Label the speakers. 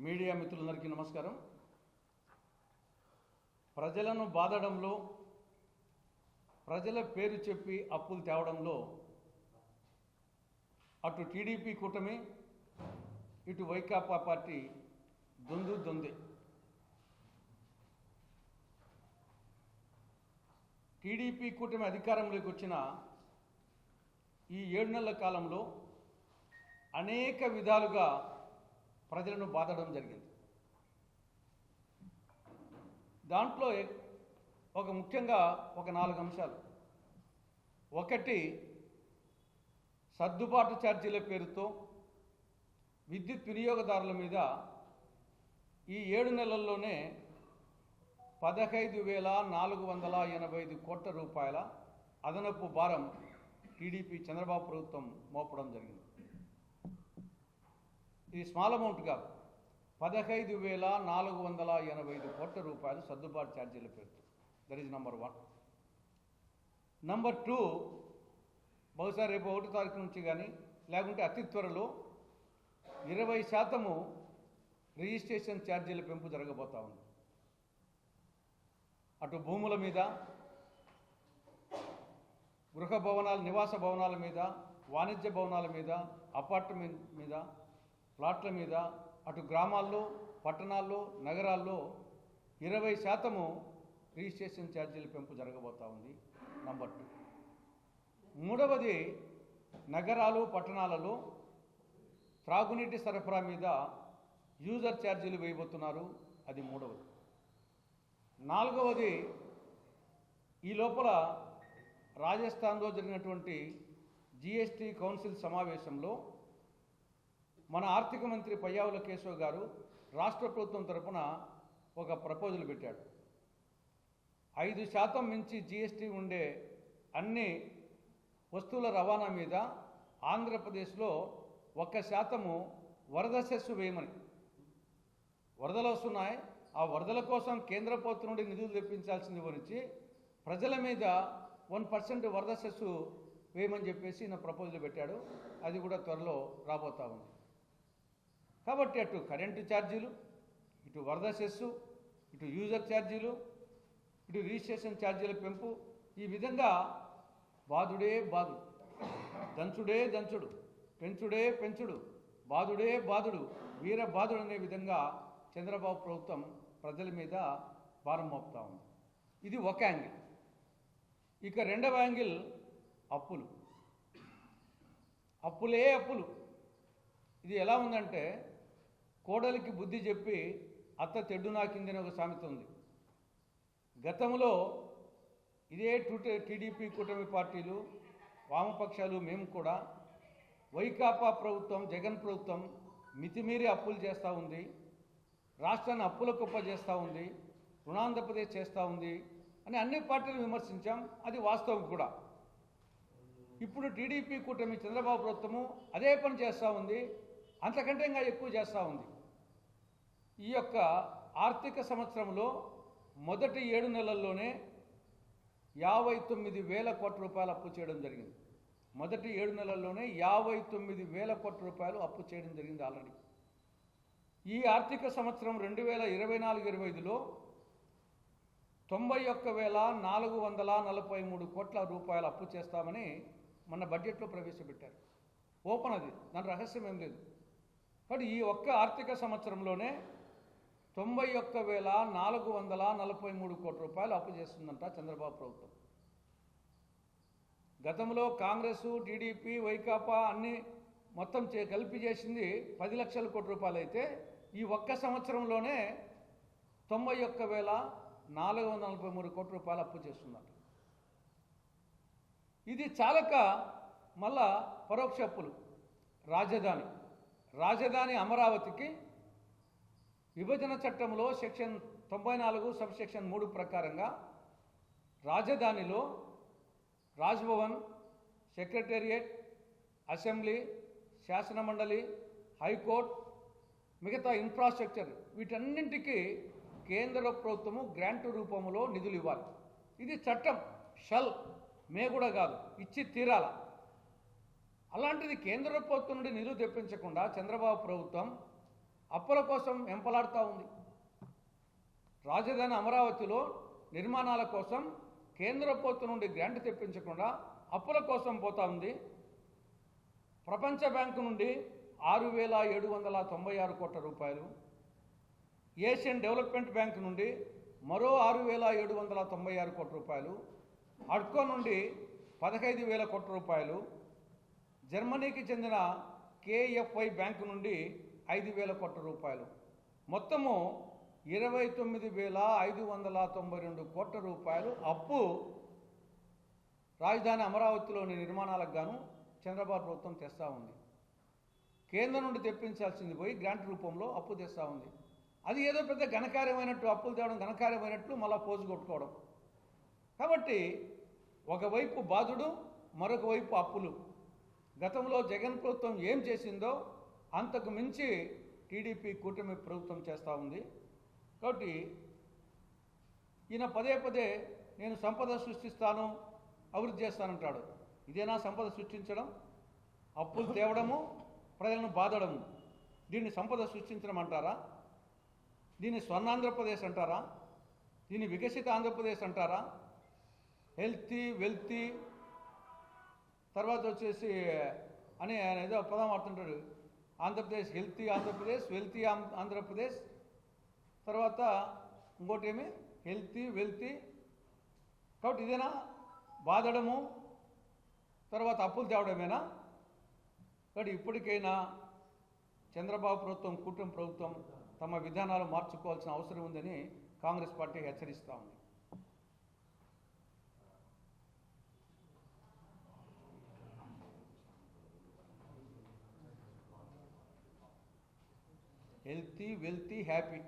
Speaker 1: Media మిత్రులందరికీ నమస్కారం. ప్రజలను బాధడంలో, ప్రజల పేరు చెప్పి అప్పులు తేవడంలో అటు టీడీపీ కూటమి, ఇటు వైకాపా పార్టీ దొందే. టీడీపీ కూటమి అధికారంలోకి వచ్చిన ఈ 7 నెలల కాలంలో అనేక విధాలుగా ప్రజలను బాధడం జరిగింది. దాంట్లో ముఖ్యంగా 4 అంశాలు. ఒకటి, సర్దుబాటు ఛార్జీల పేరుతో విద్యుత్ వినియోగదారుల మీద ఈ 7 నెలల్లోనే 15,485 కోట్ల రూపాయల అదనపు భారం టీడీపీ చంద్రబాబు ప్రభుత్వం మోపడం జరిగింది. ఇది స్మాల్ అమౌంట్ కాదు. 15,485 కోట్ల రూపాయలు సర్దుబాటు ఛార్జీల పేరుతో. That is number 1. నంబర్ 2, బహుశా రేపు 1వ తారీఖు నుంచి కానీ లేకుంటే అతి త్వరలో 20% రిజిస్ట్రేషన్ ఛార్జీల పెంపు జరగబోతా ఉంది. అటు భూముల మీద, గృహ భవనాలు, నివాస భవనాల మీద, వాణిజ్య భవనాల మీద, అపార్ట్మెంట్ మీద, ప్లాట్ల మీద, అటు గ్రామాల్లో, పట్టణాల్లో, నగరాల్లో 20% రిజిస్ట్రేషన్ ఛార్జీల పెంపు జరగబోతా ఉంది. నంబర్ 2. మూడవది, నగరాలు, పట్టణాలలో త్రాగునీటి సరఫరా మీద యూజర్ ఛార్జీలు వేయబోతున్నారు. అది మూడవది. నాలుగవది, ఈ లోపల రాజస్థాన్లో జరిగినటువంటి జీఎస్టీ కౌన్సిల్ సమావేశంలో మన ఆర్థిక మంత్రి పయ్యావుల కేశవ్ గారు రాష్ట్ర ప్రభుత్వం తరపున ఒక ప్రపోజల్ పెట్టాడు. 5% మించి జీఎస్టీ ఉండే అన్ని వస్తువుల రవాణా మీద ఆంధ్రప్రదేశ్లో 1% వరద సెస్సు వేయమని. వరదలు వస్తున్నాయి, ఆ వరదల కోసం కేంద్ర ప్రభుత్వం నుండి నిధులు తెప్పించాల్సింది గురించి ప్రజల మీద 1% వరద సెస్సు వేయమని చెప్పేసి నా ప్రపోజల్ పెట్టాడు. అది కూడా త్వరలో రాబోతా ఉంది. కాబట్టి అటు కరెంటు ఛార్జీలు, ఇటు వరద సెస్సు, ఇటు యూజర్ ఛార్జీలు, ఇటు రిజిస్ట్రేషన్ ఛార్జీల పెంపు, ఈ విధంగా బాధుడే బాధుడు, దంచుడే దంచుడు, పెంచుడే పెంచుడు, బాధుడే బాధుడు, వీర బాధుడు అనే విధంగా చంద్రబాబు ప్రభుత్వం ప్రజల మీద భారం మోపుతా ఉంది. ఇది ఒక యాంగిల్. ఇక రెండవ యాంగిల్ అప్పులు. అప్పులే అప్పులు. ఇది ఎలా ఉందంటే, కోడలికి బుద్ధి చెప్పి అత్త తెడ్డు నాకిందని ఒక సామెత ఉంది. గతంలో ఇదే టీడీపీ కూటమి పార్టీలు, వామపక్షాలు, మేము కూడా వైకాపా ప్రభుత్వం, జగన్ ప్రభుత్వం మితిమీరి అప్పులు చేస్తూ ఉంది, రాష్ట్రాన్ని అప్పుల కుప్ప చేస్తూ ఉంది, రుణాంధ్రప్రదేశ్ చేస్తూ ఉంది అని అన్ని పార్టీలు విమర్శించాం. అది వాస్తవం కూడా. ఇప్పుడు టీడీపీ కూటమి చంద్రబాబు ప్రభుత్వము అదే పని చేస్తూ ఉంది, అంతకంటే ఇంకా ఎక్కువ చేస్తూ ఉంది. ఈ యొక్క ఆర్థిక సంవత్సరంలో మొదటి 7 నెలల్లోనే 59,000 కోట్ల రూపాయలు అప్పు చేయడం జరిగింది. మొదటి 7 నెలల్లోనే 59,000 కోట్ల రూపాయలు అప్పు చేయడం జరిగింది ఆల్రెడీ. ఈ ఆర్థిక సంవత్సరం 2024-25లో 91,443 కోట్ల రూపాయలు అప్పు చేస్తామని మన బడ్జెట్లో ప్రవేశపెట్టారు. ఓపెన్ అది, దాని రహస్యం ఏం లేదు. కాబట్టి ఈ ఒక్క ఆర్థిక సంవత్సరంలోనే 91,443 కోట్ల రూపాయలు అప్పు చేస్తుందంట చంద్రబాబు ప్రభుత్వం. గతంలో కాంగ్రెస్, టీడీపీ, వైకాపా అన్ని మొత్తం కలిపి చేసింది 10 లక్షల కోట్ల రూపాయలు అయితే ఈ ఒక్క సంవత్సరంలోనే 91,443 కోట్ల రూపాయలు అప్పు చేస్తుందంట. ఇది చాలక మళ్ళా పరోక్ష అప్పులు. రాజధాని అమరావతికి విభజన చట్టంలో సెక్షన్ 94 సబ్ సెక్షన్ 3 ప్రకారంగా రాజధానిలో రాజ్భవన్, సెక్రటేరియట్, అసెంబ్లీ, శాసనమండలి, హైకోర్టు, మిగతా ఇన్ఫ్రాస్ట్రక్చర్ వీటన్నింటికి కేంద్ర ప్రభుత్వము గ్రాంట్ రూపంలో నిధులు ఇవ్వాలి. ఇది చట్టం. మే కూడా కాదు, ఇచ్చి తీరాల. అలాంటిది కేంద్ర ప్రభుత్వం నుండి నిధులు తెప్పించకుండా చంద్రబాబు ప్రభుత్వం అప్పుల కోసం వెంపలాడుతూ ఉంది. రాజధాని అమరావతిలో నిర్మాణాల కోసం కేంద్ర ప్రభుత్వం నుండి గ్రాంట్ తెప్పించకుండా అప్పుల కోసం పోతా ఉంది. ప్రపంచ బ్యాంకు నుండి 6,796 కోట్ల రూపాయలు, ఏషియన్ డెవలప్మెంట్ బ్యాంక్ నుండి మరో 6,796 కోట్ల రూపాయలు, అడ్కో నుండి 15,000 కోట్ల రూపాయలు, జర్మనీకి చెందిన కేఎఫ్ఐ బ్యాంకు నుండి 5,000 కోట్ల రూపాయలు, మొత్తము 29,592 కోట్ల రూపాయలు అప్పు రాజధాని అమరావతిలోని నిర్మాణాలకు గాను చంద్రబాబు ప్రభుత్వం తెస్తూ ఉంది. కేంద్రం నుండి తెప్పించాల్సింది పోయి గ్రాంట్ రూపంలో అప్పు తెస్తూ ఉంది. అది ఏదో పెద్ద ఘనకార్యమైనట్టు, అప్పులు తేవడం ఘనకార్యమైనట్లు మళ్ళా పోజు కొట్టుకోవడం. కాబట్టి ఒకవైపు బాధుడు, మరొక వైపు అప్పులు. గతంలో జగన్ ప్రభుత్వం ఏం చేసిందో అంతకు మించి టీడీపీ కూటమి ప్రభుత్వం చేస్తూ ఉంది. కాబట్టి ఈయన పదే పదే నేను సంపద సృష్టిస్తాను, అభివృద్ధి చేస్తానంటాడు. ఇదేనా సంపద సృష్టించడం? అప్పులు తేవడము, ప్రజలను బాధడము, దీన్ని సంపద సృష్టించడం అంటారా? దీన్ని స్వర్ణాంధ్రప్రదేశ్ అంటారా? దీన్ని వికసిత ఆంధ్రప్రదేశ్ అంటారా? హెల్తీ వెల్తీ తర్వాత వచ్చేసి అని ఆయన ఏదో పదం వాడుతుంటాడు. ఆంధ్రప్రదేశ్ హెల్తీ ఆంధ్రప్రదేశ్, వెల్తీ ఆంధ్రప్రదేశ్, తర్వాత ఇంకోటి ఏమి హెల్తీ వెల్తీ. కాబట్టి ఇదేనా బాధడము, తర్వాత అప్పులు తేవడమేనా? కాబట్టి ఇప్పటికైనా చంద్రబాబు ప్రభుత్వం, కూటమి ప్రభుత్వం తమ విధానాలు మార్చుకోవాల్సిన అవసరం ఉందని కాంగ్రెస్ పార్టీ హెచ్చరిస్తూ ఉంది. Healthy wealthy happy